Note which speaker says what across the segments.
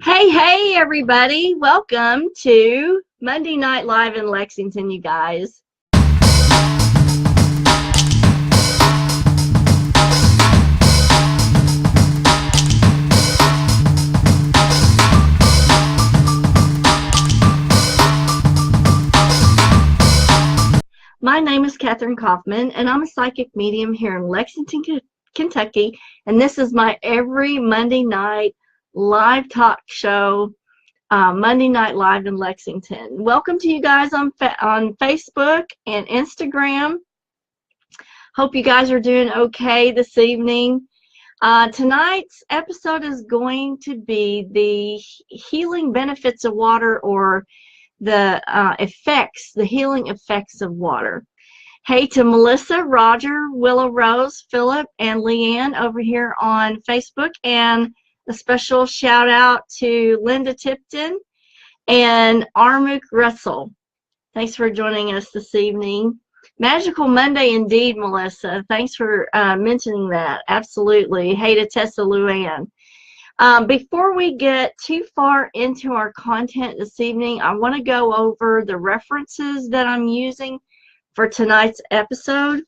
Speaker 1: Hey, everybody. Welcome to Monday Night Live in Lexington, you guys. My name is Katherine Kaufman, and I'm a psychic medium here in Lexington, Kentucky, and this is my every Monday night live talk show, Monday Night Live in Lexington. Welcome to you guys on Facebook and Instagram. Hope you guys are doing okay this evening. Tonight's episode is going to be the healing benefits of water, or the healing effects of water. Hey to Melissa, Roger, Willow Rose, Philip, and Leanne over here on Facebook, and a special shout out to Linda Tipton and Armuk Russell. Thanks for joining us this evening. Magical Monday indeed, Melissa. Thanks for mentioning that. Absolutely. Hey to Tessa Luann. Before we get too far into our content this evening, I want to go over the references that I'm using for tonight's episode.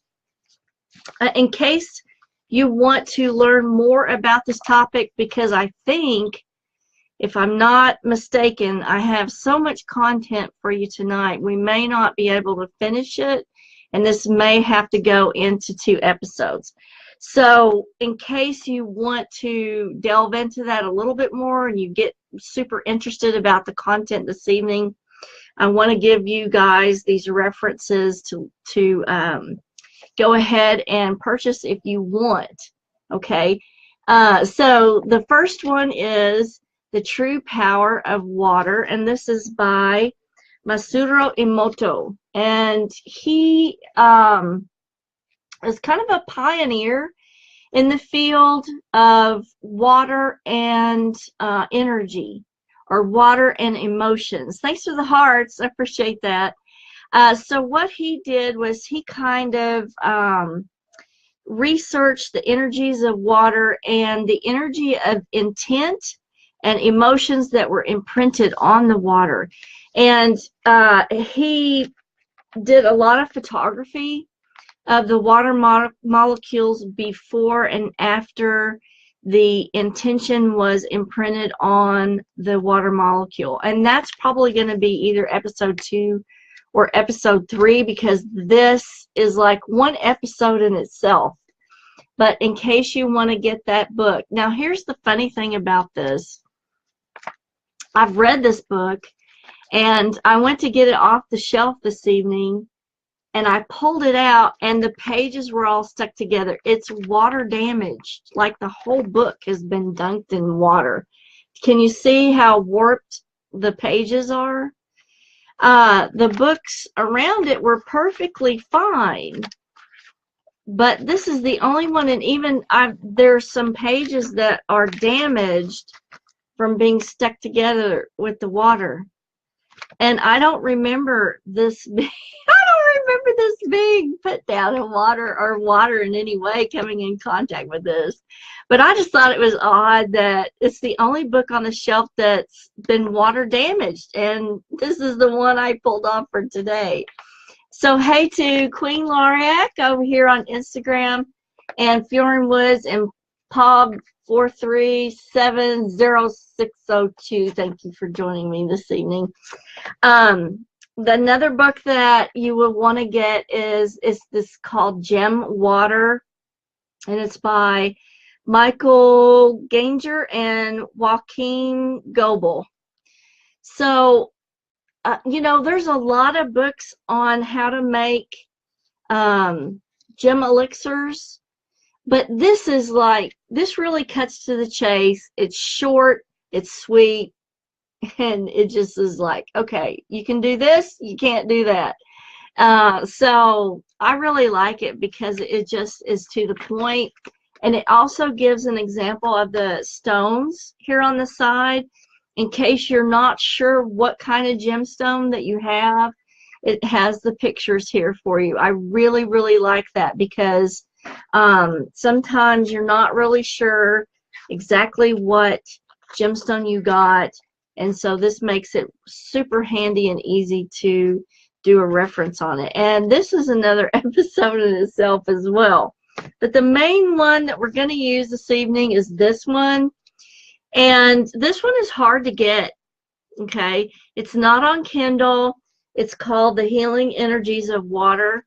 Speaker 1: In case you want to learn more about this topic, because I think, if I'm not mistaken, I have so much content for you tonight, we may not be able to finish it, and this may have to go into 2 episodes. So in case you want to delve into that a little bit more and you get super interested about the content this evening, I want to give you guys these references to go ahead and purchase if you want. Okay, so the first one is The True Power of Water, and this is by Masaru Emoto, and he is kind of a pioneer in the field of water and energy, or water and emotions. Thanks for the hearts. I appreciate that. So what he did was he kind of researched the energies of water and the energy of intent and emotions that were imprinted on the water. And he did a lot of photography of the water molecules before and after the intention was imprinted on the water molecule. And that's probably going to be either episode 2 or episode 3, because this is like one episode in itself. But in case you want to get that book. Now, here's the funny thing about this. I've read this book, and I went to get it off the shelf this evening, and I pulled it out, and the pages were all stuck together. It's water damaged. Like the whole book has been dunked in water. Can you see how warped the pages are? The books around it were perfectly fine, but this is the only one, and even there's some pages that are damaged from being stuck together with the water. And I don't remember this being, put down in water, or water in any way coming in contact with this. But I just thought it was odd that it's the only book on the shelf that's been water damaged, and this is the one I pulled off for today. So hey to Queen Lariac over here on Instagram, and Fiorin Woods, and Pob 4370602. Thank you for joining me this evening. Another book that you will want to get is this called Gem Water, and it's by Michael Ganger and Joaquin Goebel. So you know, there's a lot of books on how to make gem elixirs, but this really cuts to the chase. It's short, it's sweet, and it just is like, okay, you can do this, you can't do that. So I really like it because it just is to the point, and it also gives an example of the stones here on the side, in case you're not sure what kind of gemstone that you have. It has the pictures here for you. I really, really like that, because sometimes you're not really sure exactly what gemstone you got. And so this makes it super handy and easy to do a reference on it. And this is another episode in itself as well. But the main one that we're going to use this evening is this one. And this one is hard to get, okay? It's not on Kindle. It's called The Healing Energies of Water,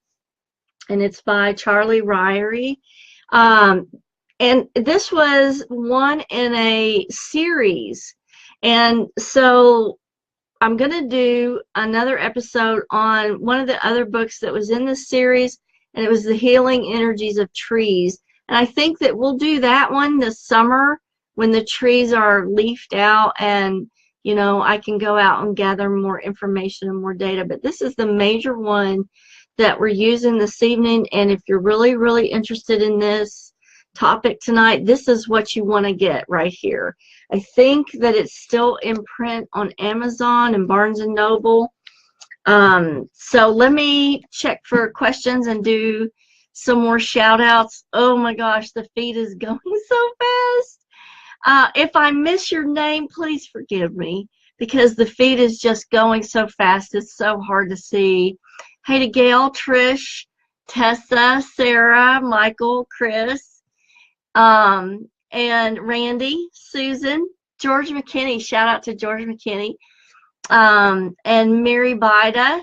Speaker 1: and it's by Charlie Ryrie. And this was one in a series. And so I'm going to do another episode on one of the other books that was in this series, and it was The Healing Energies of Trees. And I think that we'll do that one this summer when the trees are leafed out, and you know, I can go out and gather more information and more data. But this is the major one that we're using this evening. And if you're really, really interested in this topic tonight, this is what you want to get right here. I think that it's still in print on Amazon and Barnes & Noble. So let me check for questions and do some more shout outs. Oh my gosh, the feed is going so fast. If I miss your name, please forgive me, because the feed is just going so fast. It's so hard to see. Hey to Gail, Trish, Tessa, Sarah, Michael, Chris, and Randy, Susan, George McKinney. Shout out to George McKinney. And Mary Bida.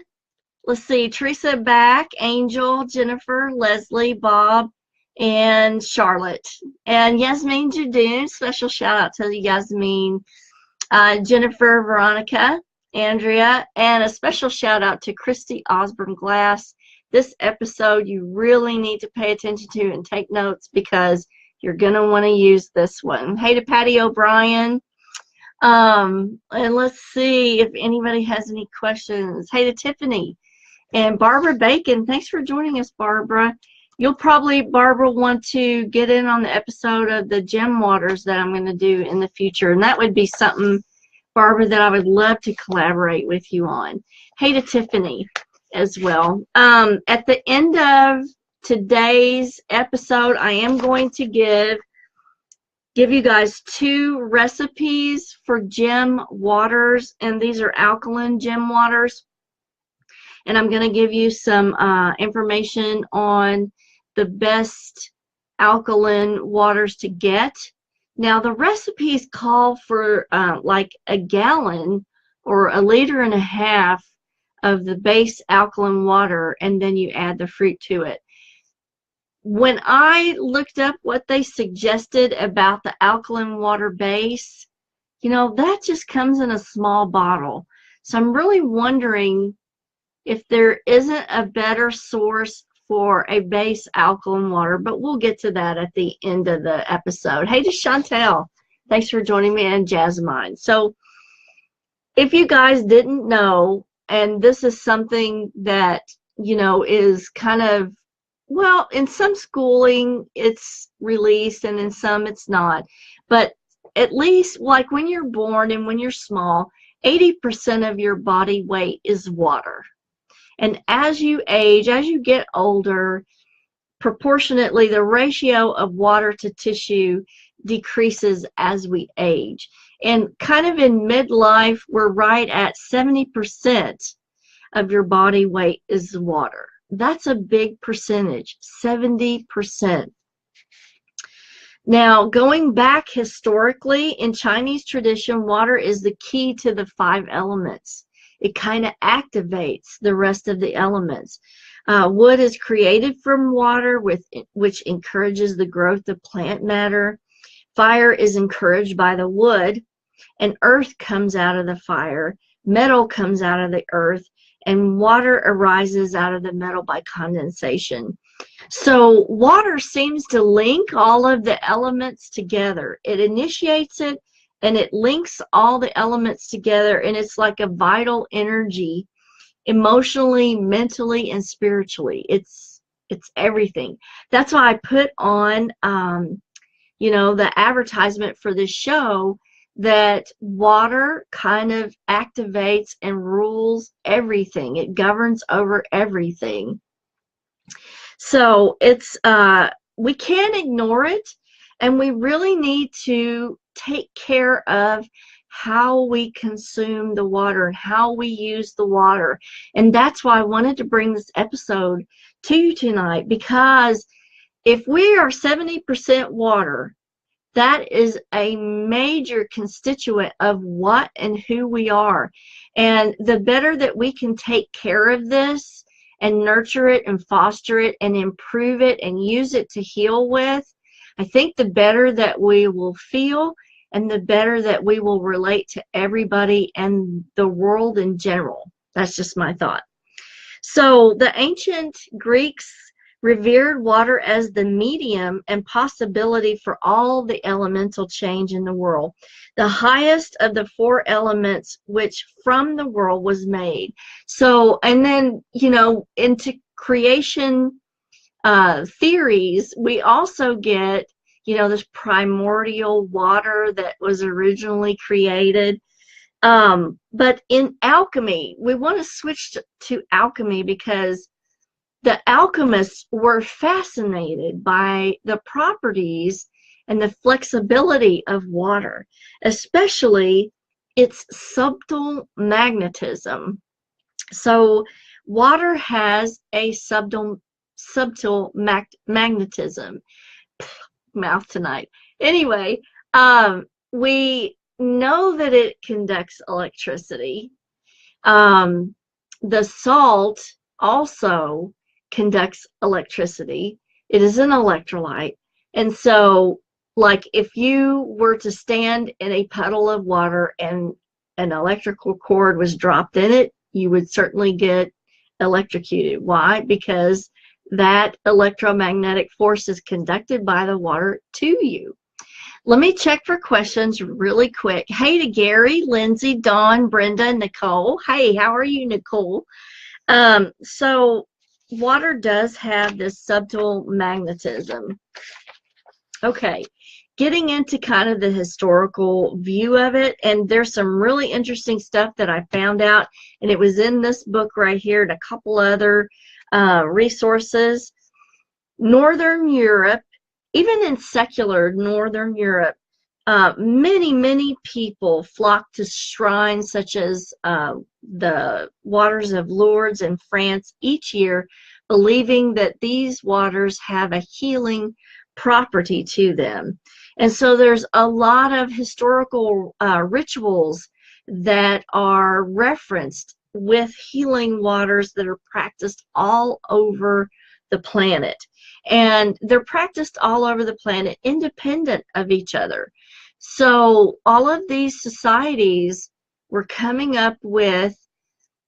Speaker 1: Let's see, Teresa back, Angel, Jennifer, Leslie, Bob, and Charlotte. And Yasmin Judoon, special shout out to Yasmin, Jennifer, Veronica, Andrea, and a special shout out to Christy Osborne Glass. This episode you really need to pay attention to and take notes, because you're going to want to use this one. Hey to Patty O'Brien. And let's see if anybody has any questions. Hey to Tiffany and Barbara Bacon. Thanks for joining us, Barbara. You'll probably, Barbara, want to get in on the episode of the gem waters that I'm going to do in the future. And that would be something, Barbara, that I would love to collaborate with you on. Hey to Tiffany as well. At the end of today's episode, I am going to give you guys 2 recipes for gem waters. And these are alkaline gem waters. And I'm going to give you some information on the best alkaline waters to get. Now, the recipes call for like a gallon or 1.5 liters of the base alkaline water, and then you add the fruit to it. When I looked up what they suggested about the alkaline water base, you know, that just comes in a small bottle. So I'm really wondering if there isn't a better source for a base alkaline water, but we'll get to that at the end of the episode. Hey to Chantel, thanks for joining me, and Jasmine. So if you guys didn't know, and this is something that, you know, is kind of, well, in some schooling it's released and in some it's not, but at least like when you're born and when you're small, 80% of your body weight is water. And as you age, as you get older, proportionately the ratio of water to tissue decreases as we age. And kind of in midlife, we're right at 70% of your body weight is water. That's a big percentage, 70%. Now, going back historically, in Chinese tradition, water is the key to the 5 elements. It kind of activates the rest of the elements. Wood is created from water, which encourages the growth of plant matter. Fire is encouraged by the wood, and earth comes out of the fire. Metal comes out of the earth, and water arises out of the metal by condensation. So water seems to link all of the elements together. It initiates it, and it links all the elements together, and it's like a vital energy, emotionally, mentally, and spiritually. It's everything. That's why I put on, you know, the advertisement for this show, that water kind of activates and rules everything. It governs over everything. So it's we can't ignore it, and we really need to take care of how we consume the water and how we use the water. And that's why I wanted to bring this episode to you tonight, because if we are 70% water, that is a major constituent of what and who we are. And the better that we can take care of this and nurture it and foster it and improve it and use it to heal with, I think the better that we will feel and the better that we will relate to everybody and the world in general. That's just my thought. So the ancient Greeks revered water as the medium and possibility for all the elemental change in the world, the highest of the four elements which from the world was made. So, and then, you know, into creation theories, we also get, you know, this primordial water that was originally created. But in alchemy, we want to switch to alchemy because the alchemists were fascinated by the properties and the flexibility of water, especially its subtle magnetism. So water has a subtle magnetism. Mouth tonight. Anyway, we know that it conducts electricity. The salt also conducts electricity. It is an electrolyte. And so, like, if you were to stand in a puddle of water and an electrical cord was dropped in it, you would certainly get electrocuted. Why? Because that electromagnetic force is conducted by the water to you. Let me check for questions really quick. Hey to Gary, Lindsay, Dawn, Brenda, Nicole. Hey, how are you, Nicole? So water does have this subtle magnetism. Okay, getting into kind of the historical view of it, and there's some really interesting stuff that I found out, and it was in this book right here and a couple other resources. Northern Europe, even in secular Northern Europe, many people flock to shrines such as the waters of Lourdes in France each year, believing that these waters have a healing property to them. And so there's a lot of historical rituals that are referenced with healing waters that are practiced all over the planet. And they're practiced all over the planet independent of each other. So all of these societies were coming up with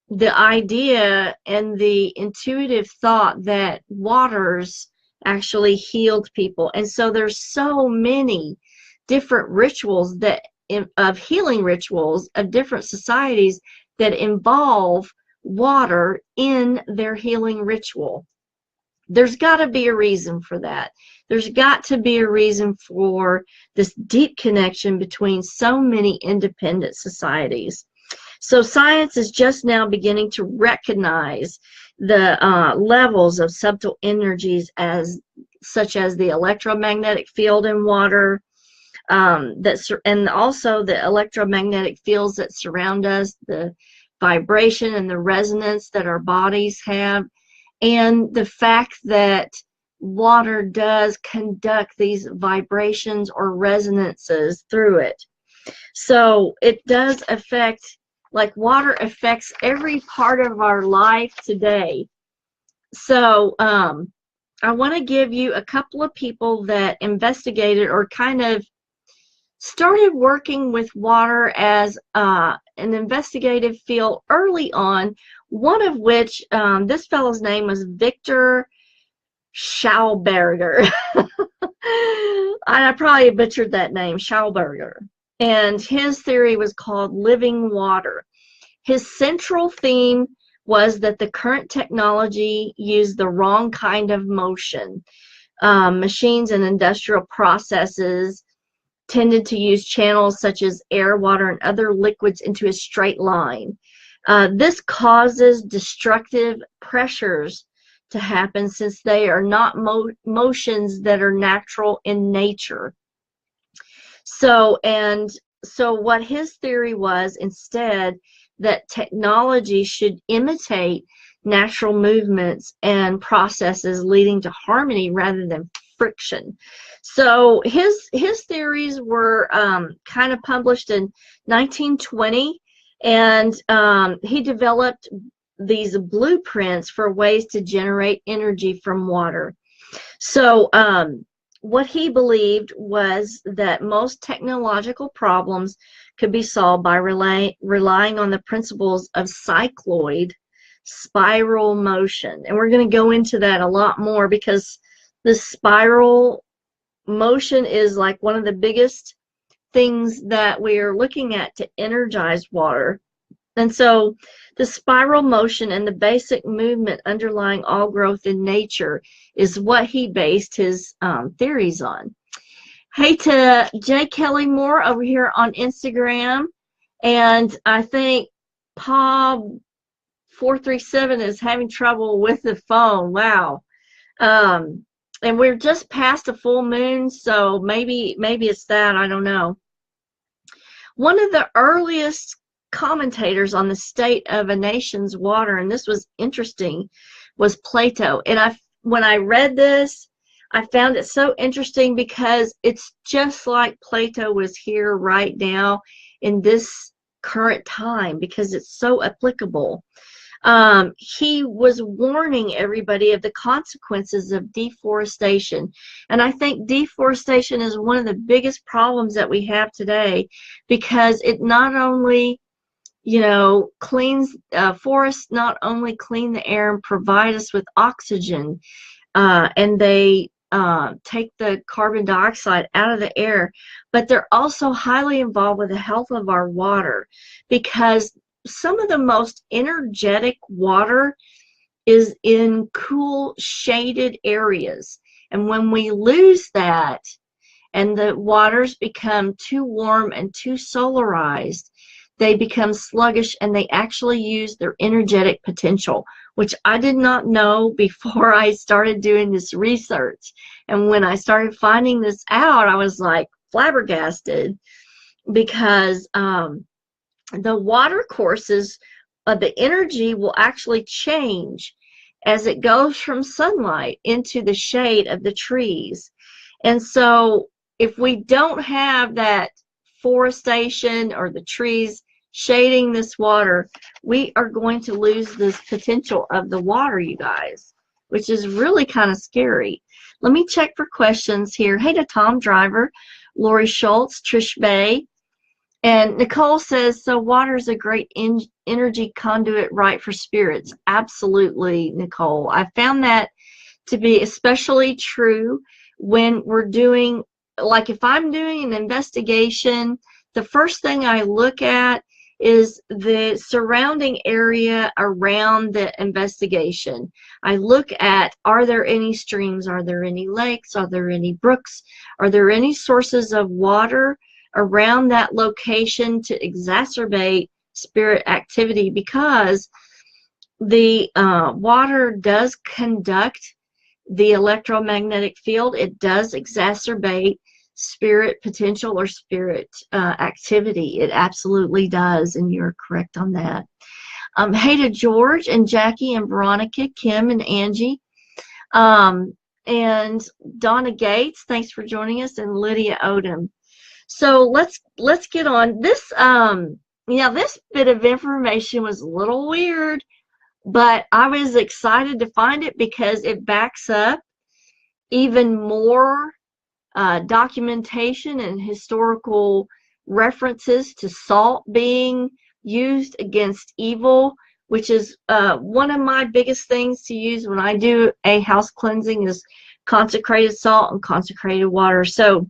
Speaker 1: the idea and the intuitive thought that waters actually healed people. And so there's so many different rituals that of healing rituals of different societies that involve water in their healing ritual. There's got to be a reason for that. There's got to be a reason for this deep connection between so many independent societies. So science is just now beginning to recognize the levels of subtle energies such as the electromagnetic field in water, and also the electromagnetic fields that surround us, the vibration and the resonance that our bodies have, and the fact that water does conduct these vibrations or resonances through it. So it does affect, like water affects every part of our life today. So I want to give you a couple of people that investigated or kind of started working with water as an investigative field early on, one of which, this fellow's name was Victor Schauberger. I probably butchered that name, Schauberger. And his theory was called living water. His central theme was that the current technology used the wrong kind of motion. Machines and industrial processes tended to use channels such as air, water, and other liquids into a straight line. This causes destructive pressures to happen since they are not motions that are natural in nature. So what his theory was, instead, that technology should imitate natural movements and processes, leading to harmony rather than friction. So his theories were kind of published in 1920, and he developed these blueprints for ways to generate energy from water. So what he believed was that most technological problems could be solved by relying on the principles of cycloid spiral motion. And we're going to go into that a lot more, because the spiral motion is like one of the biggest things that we are looking at to energize water. And so the spiral motion and the basic movement underlying all growth in nature is what he based his theories on. Hey to J. Kelly Moore over here on Instagram. And I think Paul437 is having trouble with the phone. Wow. And we're just past a full moon, so maybe it's that. I don't know. One of the earliest commentators on the state of a nation's water, and this was interesting, was Plato. And when I read this, I found it so interesting because it's just like Plato was here right now in this current time, because it's so applicable. He was warning everybody of the consequences of deforestation. And I think deforestation is one of the biggest problems that we have today, because it not only, cleans, forests not only clean the air and provide us with oxygen, and they take the carbon dioxide out of the air, but they're also highly involved with the health of our water, because some of the most energetic water is in cool, shaded areas. And when we lose that and the waters become too warm and too solarized, they become sluggish and they actually use their energetic potential, which I did not know before I started doing this research. And when I started finding this out, I was like flabbergasted, because the water courses of the energy will actually change as it goes from sunlight into the shade of the trees. And so if we don't have that forestation or the trees shading this water, we are going to lose this potential of the water, you guys, which is really kind of scary. Let me check for questions here. Hey to Tom Driver, Lori Schultz, Trish Bay. And Nicole says, so water is a great energy conduit, right, for spirits? Absolutely, Nicole. I found that to be especially true when we're doing, like if I'm doing an investigation, the first thing I look at is the surrounding area around the investigation. I look at, are there any streams? Are there any lakes? Are there any brooks? Are there any sources of water around that location to exacerbate spirit activity? Because the water does conduct the electromagnetic field. It does exacerbate spirit potential or spirit activity. It absolutely does, and you're correct on that. Hey to George and Jackie and Veronica, Kim and Angie, and Donna Gates, thanks for joining us, and Lydia Odom. So let's get on this. This bit of information was a little weird, but I was excited to find it because it backs up even more documentation and historical references to salt being used against evil, which is one of my biggest things to use when I do a house cleansing, is consecrated salt and consecrated water. So,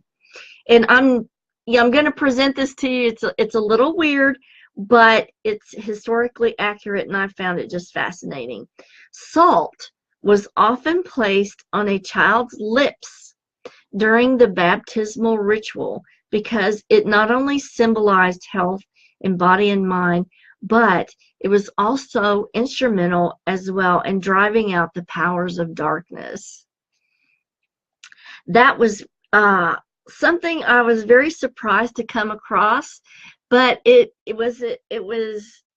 Speaker 1: and I'm going to present this to you. It's a little weird, but it's historically accurate, and I found it just fascinating. Salt was often placed on a child's lips during the baptismal ritual because it not only symbolized health in body and mind, but it was also instrumental as well in driving out the powers of darkness. That was something I was very surprised to come across, but it was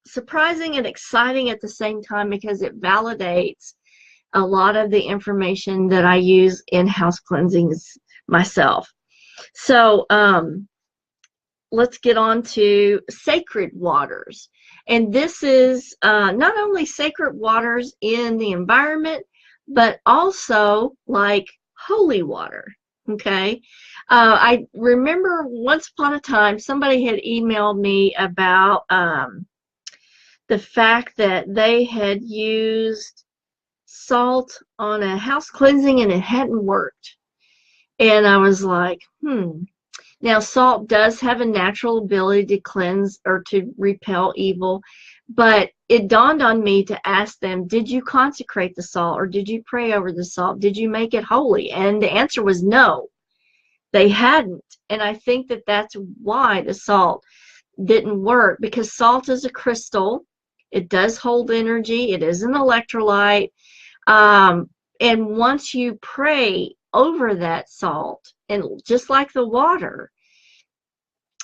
Speaker 1: surprising and exciting at the same time because it validates a lot of the information that I use in house cleansings myself. So let's get on to sacred waters. And this is not only sacred waters in the environment, but also like holy water. Okay. I remember once upon a time somebody had emailed me about the fact that they had used salt on a house cleansing and it hadn't worked. And I was like, Now, salt does have a natural ability to cleanse or to repel evil, but it dawned on me to ask them, did you consecrate the salt or did you pray over the salt? Did you make it holy? And the answer was no, they hadn't. And I think that that's why the salt didn't work, because salt is a crystal. It does hold energy. It is an electrolyte. And once you pray over that salt, and just like the water,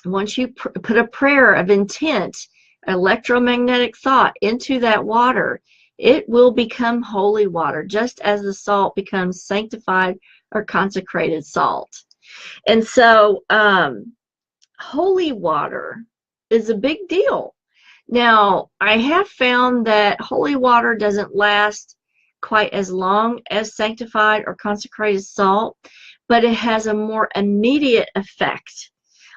Speaker 1: once you put a prayer of intent, electromagnetic thought into that water, it will become holy water, just as the salt becomes sanctified or consecrated salt. And so holy water is a big deal. Now, I have found that holy water doesn't last quite as long as sanctified or consecrated salt, but it has a more immediate effect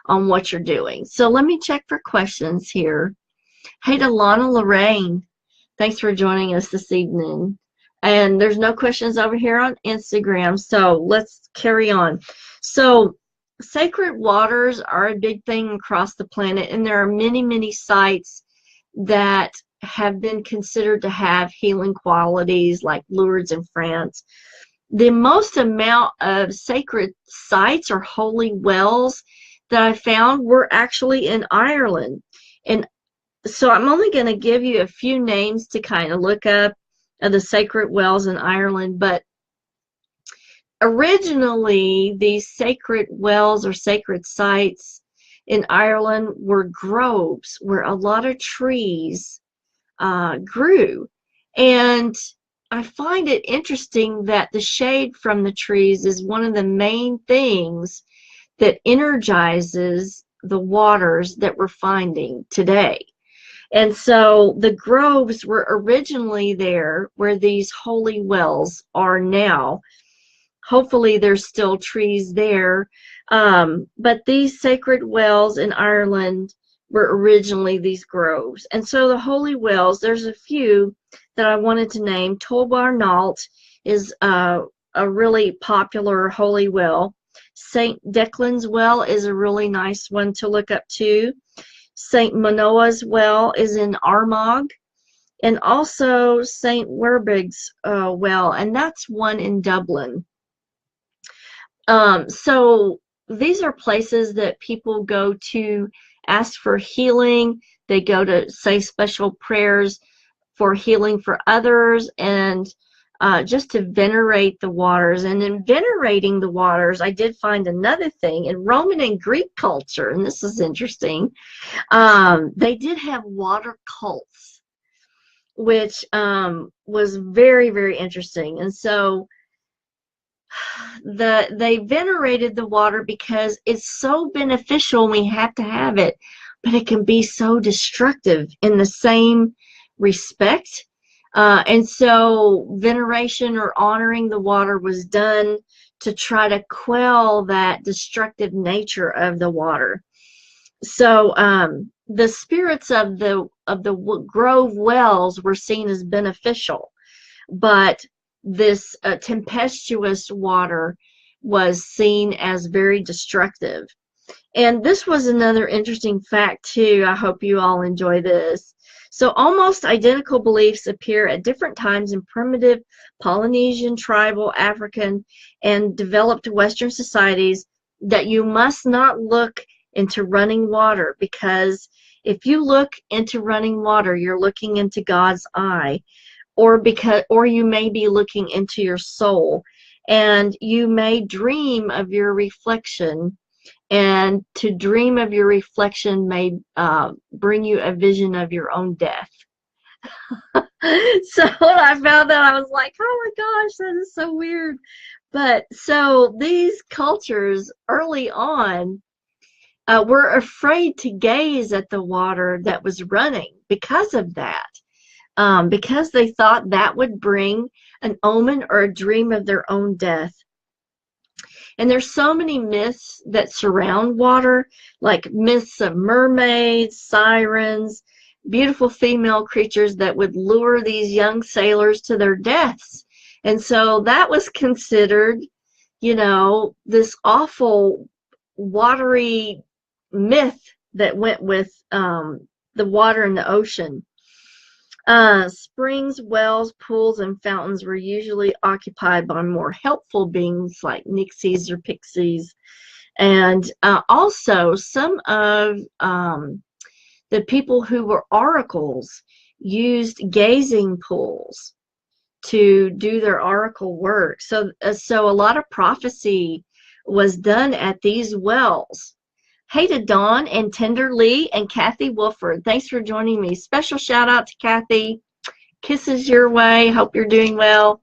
Speaker 1: on what you're doing. So let me check for questions here. Hey, to Lana Lorraine, thanks for joining us this evening. And there's no questions over here on Instagram, so let's carry on. So sacred waters are a big thing across the planet, and there are many, many sites that have been considered to have healing qualities, like Lourdes in France. The most amount of sacred sites or holy wells that I found were actually in Ireland. And so I'm only going to give you a few names to kind of look up of the sacred wells in Ireland, but originally these sacred wells or sacred sites in Ireland were groves where a lot of trees grew. And I find it interesting that the shade from the trees is one of the main things that energizes the waters that we're finding today. And so the groves were originally there where these holy wells are now. Hopefully there's still trees there. But these sacred wells in Ireland were originally these groves. And so the holy wells, there's a few that I wanted to name. Tulbar Nalt is a really popular holy well. St. Declan's Well is a really nice one to look up too. St. Manoah's Well is in Armagh, and also St. Werbig's Well, and that's one in Dublin. So these are places that people go to ask for healing. They go to say special prayers for healing for others, and just to venerate the waters. And in venerating the waters, I did find another thing. In Roman and Greek culture, and this is interesting, they did have water cults, which was very, very interesting. And so they venerated the water because it's so beneficial and we have to have it, but it can be so destructive in the same respect. And so veneration or honoring the water was done to try to quell that destructive nature of the water. So the spirits of the grove wells were seen as beneficial, but this tempestuous water was seen as very destructive. And this was another interesting fact too. I hope you all enjoy this. So almost identical beliefs appear at different times in primitive Polynesian, tribal, African, and developed Western societies that you must not look into running water, because if you look into running water, you're looking into God's eye, or you may be looking into your soul, and you may dream of your reflection and to dream of your reflection may bring you a vision of your own death. So when I found that, I was like, oh my gosh, that is so weird. But so these cultures early on were afraid to gaze at the water that was running because of that, because they thought that would bring an omen or a dream of their own death. And there's so many myths that surround water, like myths of mermaids, sirens, beautiful female creatures that would lure these young sailors to their deaths. And so that was considered, you know, this awful watery myth that went with the water in the ocean. Springs, wells, pools, and fountains were usually occupied by more helpful beings like nixies or pixies. And also, some of the people who were oracles used gazing pools to do their oracle work. So a lot of prophecy was done at these wells. Hey to Dawn and Tender Lee and Kathy Wolford. Thanks for joining me. Special shout out to Kathy. Kisses your way. Hope you're doing well.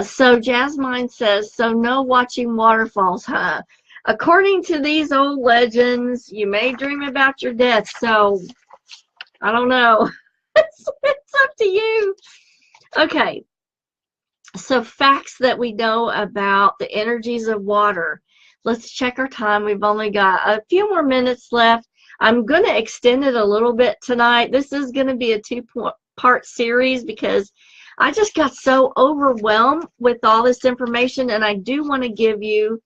Speaker 1: So Jasmine says, so no watching waterfalls, huh? According to these old legends, you may dream about your death. So I don't know. It's up to you. Okay. So facts that we know about the energies of water. Let's check our time. We've only got a few more minutes left. I'm going to extend it a little bit tonight. This is going to be a two-part series because I just got so overwhelmed with all this information, and I do want to give you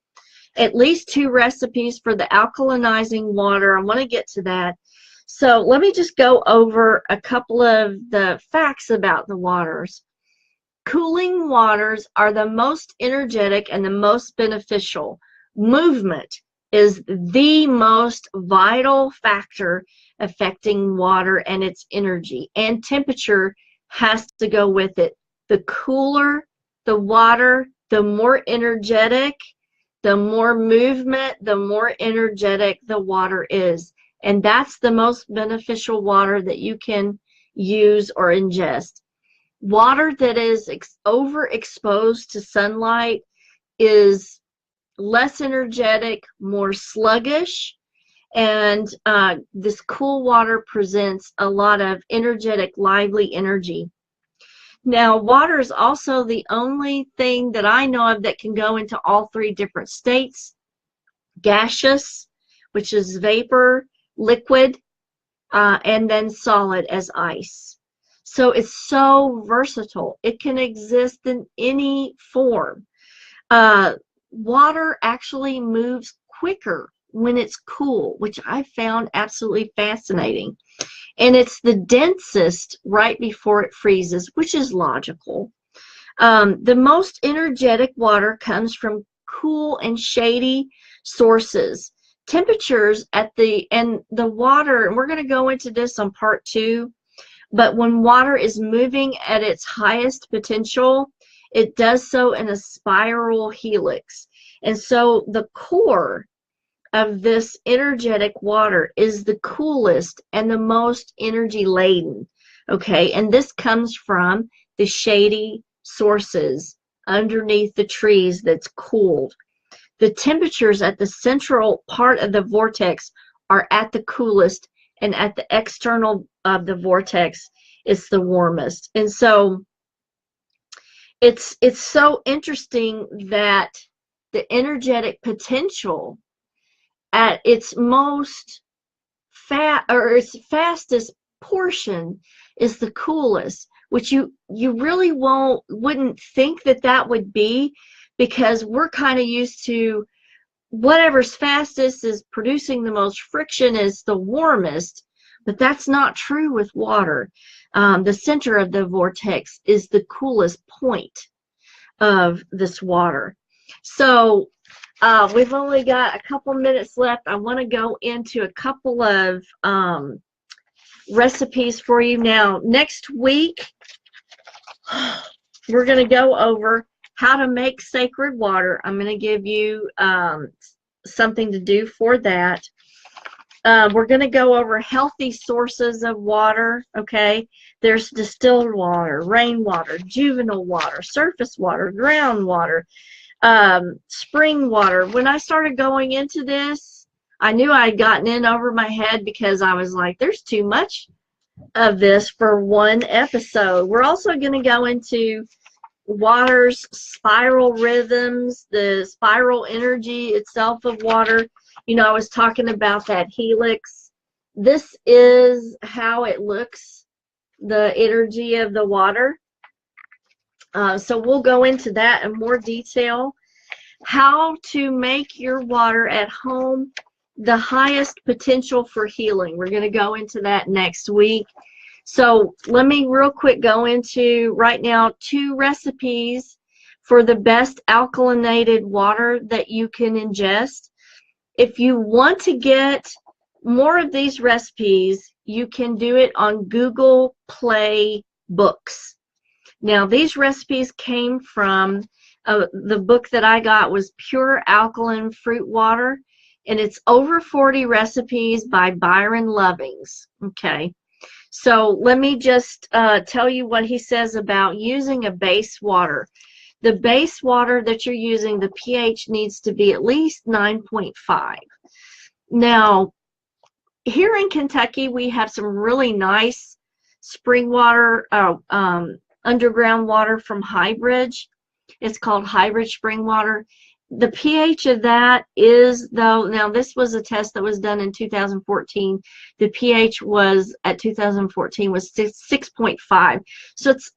Speaker 1: at least 2 recipes for the alkalinizing water. I want to get to that. So let me just go over a couple of the facts about the waters. Cooling waters are the most energetic and the most beneficial. Movement is the most vital factor affecting water and its energy, and temperature has to go with it. The cooler the water, the more energetic, the more movement, the more energetic the water is. And that's the most beneficial water that you can use or ingest. Water that is overexposed to sunlight is less energetic, more sluggish, and this cool water presents a lot of energetic, lively energy. Now, water is also the only thing that I know of that can go into all 3 different states: gaseous, which is vapor, liquid, and then solid as ice. So it's so versatile. It can exist in any form. Water actually moves quicker when it's cool, which I found absolutely fascinating. And it's the densest right before it freezes, which is logical. The most energetic water comes from cool and shady sources. Temperatures at the water, and we're going to go into this on part 2, but when water is moving at its highest potential, it does so in a spiral helix. And so the core of this energetic water is the coolest and the most energy laden. Okay, and this comes from the shady sources underneath the trees that's cooled. The temperatures at the central part of the vortex are at the coolest, and at the external of the vortex is the warmest. And so it's so interesting that the energetic potential at its most its fastest portion is the coolest, which you really wouldn't think that would be, because we're kind of used to whatever's fastest is producing the most friction is the warmest, but that's not true with water. The center of the vortex is the coolest point of this water. So we've only got a couple minutes left. I want to go into a couple of recipes for you. Now, next week, we're going to go over how to make sacred water. I'm going to give you something to do for that. We're going to go over healthy sources of water, okay? There's distilled water, rainwater, juvenile water, surface water, groundwater, spring water. When I started going into this, I knew I had gotten in over my head because I was like, there's too much of this for one episode. We're also going to go into water's spiral rhythms, the spiral energy itself of water. You know, I was talking about that helix. This is how it looks, the energy of the water. So we'll go into that in more detail. How to make your water at home the highest potential for healing. We're going to go into that next week. So let me real quick go into right now 2 recipes for the best alkalinated water that you can ingest. If you want to get more of these recipes, you can do it on Google Play Books. Now, these recipes came from the book that I got was Pure Alkaline Fruit Water, and it's over 40 recipes by Byron Lovings. Okay, so let me just tell you what he says about using a base water. The base water that you're using, the pH needs to be at least 9.5. Now, here in Kentucky, we have some really nice spring water, underground water from Highbridge. It's called Highbridge Spring Water. The pH of that is, though, now this was a test that was done in 2014. The pH was, at 2014, was 6.5. So it's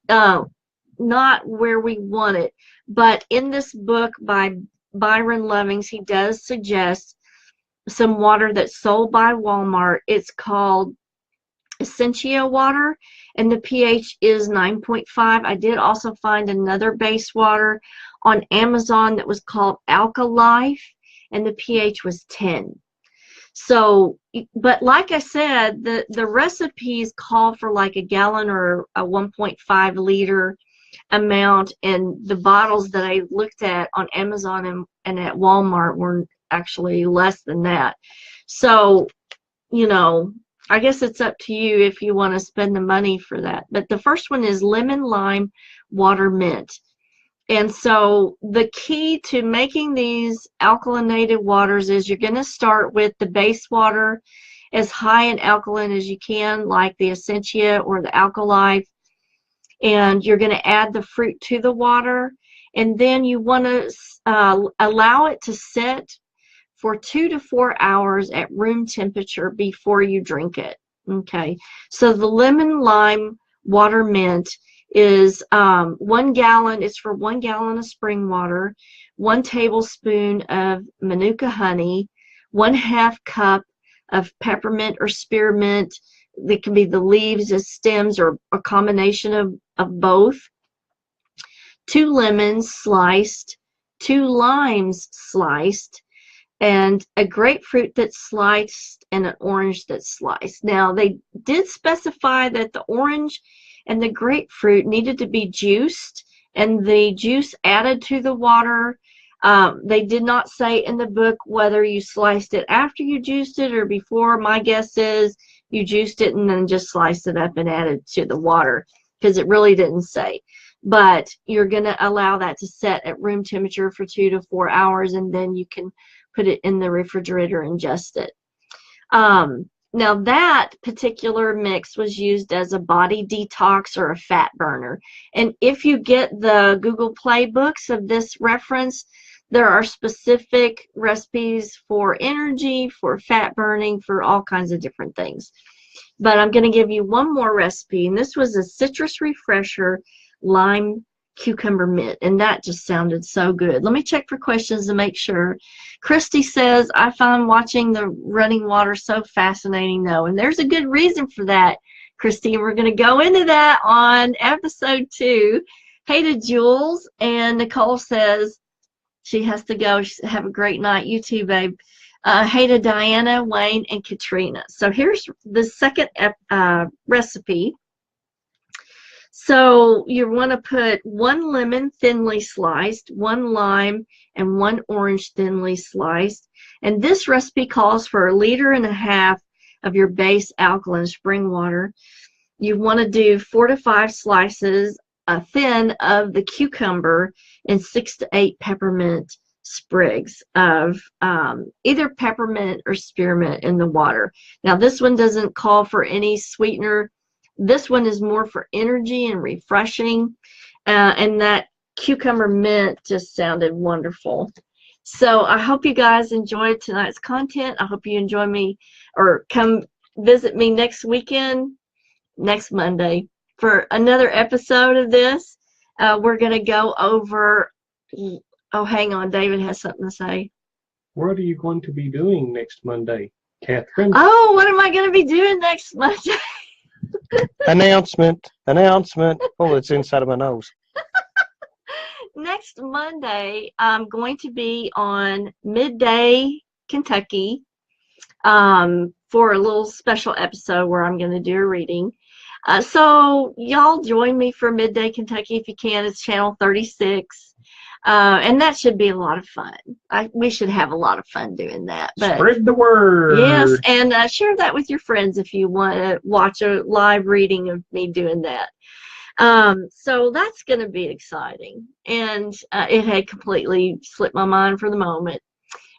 Speaker 1: not where we want it. But in this book by Byron Lovings, he does suggest some water that's sold by Walmart. It's called Essentia water, and the pH is 9.5. I did also find another base water on Amazon that was called Alkalife, and the pH was 10. So, but like I said, the recipes call for like a gallon or a 1.5 liter amount, and the bottles that I looked at on Amazon and at Walmart were actually less than that. So, you know, I guess it's up to you if you want to spend the money for that. But the first one is lemon lime water mint. And so the key to making these alkalinated waters is you're going to start with the base water as high in alkaline as you can, like the Essentia or the Alkalife. And you're going to add the fruit to the water. And then you want to allow it to sit for 2 to 4 hours at room temperature before you drink it. Okay, so the lemon lime water mint is 1 gallon. It's for 1 gallon of spring water, 1 tablespoon of manuka honey, 1/2 cup of peppermint or spearmint. That can be the leaves, the stems, or a combination of both. 2 lemons sliced, 2 limes sliced, and a grapefruit that's sliced and an orange that's sliced. Now, they did specify that the orange and the grapefruit needed to be juiced and the juice added to the water. They did not say in the book whether you sliced it after you juiced it or before. My guess is you juiced it and then just sliced it up and added to the water, because it really didn't say. But you're going to allow that to set at room temperature for 2 to 4 hours, and then you can put it in the refrigerator and ingest it. Now, that particular mix was used as a body detox or a fat burner. And if you get the Google Play books of this reference, there are specific recipes for energy, for fat burning, for all kinds of different things. But I'm going to give you one more recipe, and this was a citrus refresher lime cucumber mint, and that just sounded so good. Let me check for questions to make sure. Christy says, I find watching the running water so fascinating, though, and there's a good reason for that, Christy, and we're going to go into that on episode 2. Hey to Jules, and Nicole says she has to go. Have a great night. You too, babe. Hey to Diana, Wayne, and Katrina. So here's the second recipe. So you want to put 1 lemon thinly sliced, 1 lime, and 1 orange thinly sliced. And this recipe calls for 1.5 liters of your base alkaline spring water. You want to do 4 to 5 slices thin of the cucumber and 6 to 8 peppermint sprigs of either peppermint or spearmint in the water. Now this one doesn't call for any sweetener. This one is more for energy and refreshing, and that cucumber mint just sounded wonderful. So I hope you guys enjoyed tonight's content. I hope you enjoy me, or come visit me next weekend, next Monday, for another episode of this. We're going to go over, oh, hang on, David has something to say.
Speaker 2: What are you going to be doing next Monday, Catherine?
Speaker 1: Oh, what am I going to be doing next Monday?
Speaker 2: Announcement. Oh, it's inside of my nose.
Speaker 1: Next Monday, I'm going to be on Midday, Kentucky, for a little special episode where I'm going to do a reading. So y'all join me for Midday, Kentucky if you can. It's channel 36. And that should be a lot of fun. We should have a lot of fun doing that. But
Speaker 2: spread the word.
Speaker 1: Yes, and share that with your friends if you want to watch a live reading of me doing that. So that's going to be exciting. And it had completely slipped my mind for the moment.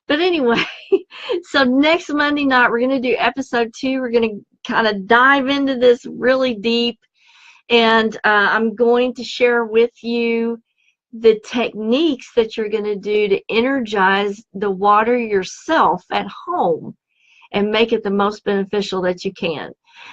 Speaker 1: But anyway, so next Monday night, we're going to do episode 2. We're going to kind of dive into this really deep. And I'm going to share with you the techniques that you're going to do to energize the water yourself at home and make it the most beneficial that you can.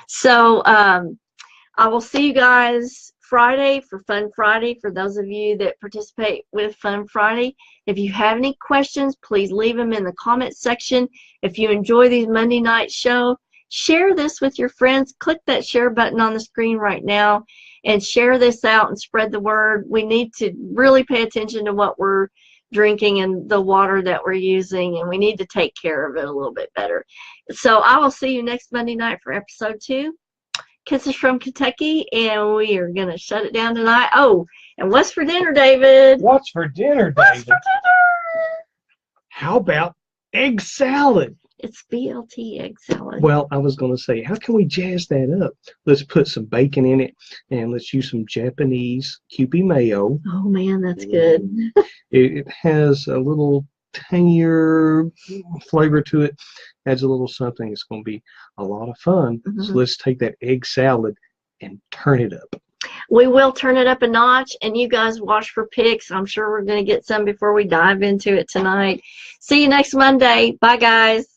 Speaker 1: So I will see you guys Friday for Fun Friday, for those of you that participate with Fun Friday. If you have any questions, please leave them in the comment section. If you enjoy these Monday night show, share this with your friends. Click that share button on the screen right now and share this out and spread the word. We need to really pay attention to what we're drinking and the water that we're using, and we need to take care of it a little bit better. So I will see you next Monday night for episode 2. Kisses from Kentucky, and we are going to shut it down tonight. Oh, and what's for dinner, David?
Speaker 2: What's for dinner, David?
Speaker 1: What's for dinner?
Speaker 2: How about egg salad?
Speaker 1: It's BLT egg salad.
Speaker 2: Well, I was going to say, how can we jazz that up? Let's put some bacon in it, and let's use some Japanese Kewpie mayo.
Speaker 1: Oh, man, that's good.
Speaker 2: It has a little tangier flavor to it. Adds a little something. It's going to be a lot of fun. So let's take that egg salad and turn it up.
Speaker 1: We will turn it up a notch, and you guys watch for pics. I'm sure we're going to get some before we dive into it tonight. See you next Monday. Bye, guys.